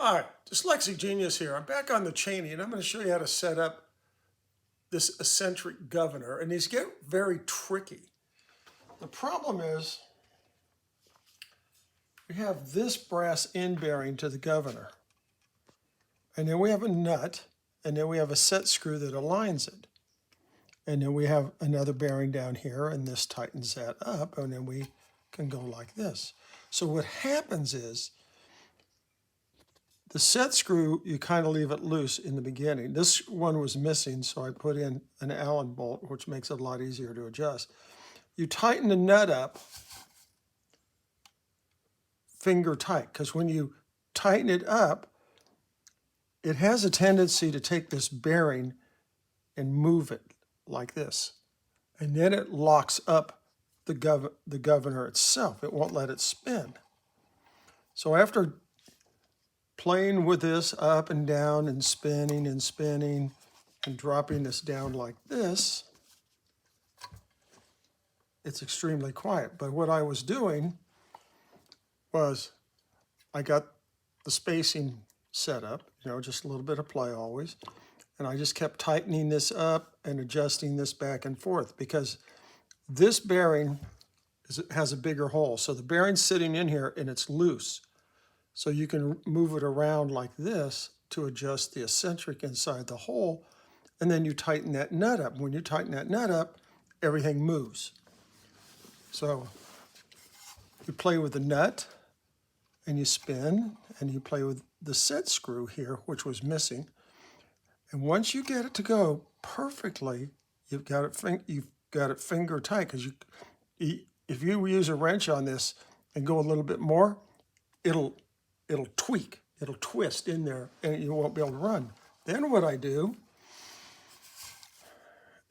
Hi, Dyslexic Genius here. I'm back on the Cheney, and I'm going to show you how to set up this eccentric governor. And these get very tricky. The problem is we have this brass end bearing to the governor. And then we have a nut, and then we have a set screw that aligns it. And then we have another bearing down here, and this tightens that up, and then we can go like this. So what happens is, the set screw, you kind of leave it loose in the beginning. This one was missing, so I put in an Allen bolt, which makes it a lot easier to adjust. You tighten the nut up finger tight, because when you tighten it up, it has a tendency to take this bearing and move it like this. And then it locks up the governor itself. It won't let it spin. So after playing with this up and down and spinning and dropping this down like this, it's extremely quiet. But what I was doing was I got the spacing set up, just a little bit of play always, and I just kept tightening this up and adjusting this back and forth because this bearing has a bigger hole. So the bearing's sitting in here and it's loose. So you can move it around like this to adjust the eccentric inside the hole, and then you tighten that nut up. When you tighten that nut up, everything moves. So you play with the nut, and you spin, and you play with the set screw here, which was missing. And once you get it to go perfectly, you've got it finger tight, because if you use a wrench on this and go a little bit more, it'll tweak, it'll twist in there, and you won't be able to run. Then what I do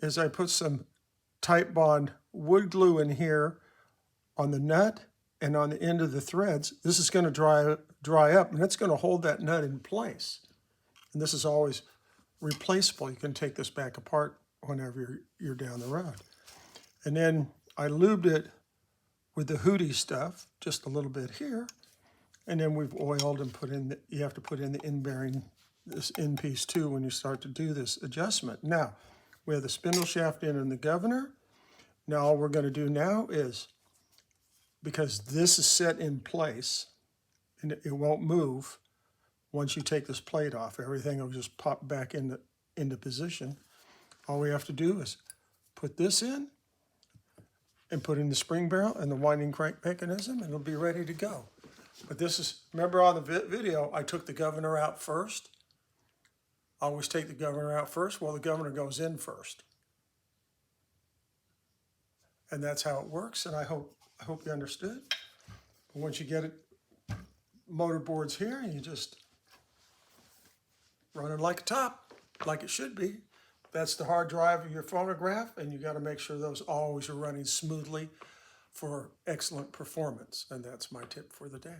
is I put some Type Bond wood glue in here on the nut and on the end of the threads. This is going to dry up, and it's going to hold that nut in place. And this is always replaceable. You can take this back apart whenever you're down the road. And then I lubed it with the Hootie stuff, just a little bit here. And then we've oiled and put in, you have to put in the end bearing, this end piece too, when you start to do this adjustment. Now, we have the spindle shaft in and the governor. Now all we're going to do now is, because this is set in place, and it won't move once you take this plate off, everything will just pop back into position. All we have to do is put this in and put in the spring barrel and the winding crank mechanism, and it'll be ready to go. But this is, remember on the video, I took the governor out first. I always take the governor out first. Well, the governor goes in first. And that's how it works, and I hope you understood. But once you get it, motor boards here, you just run it like a top, like it should be. That's the hard drive of your phonograph, and you got to make sure those always are running smoothly for excellent performance. And that's my tip for the day.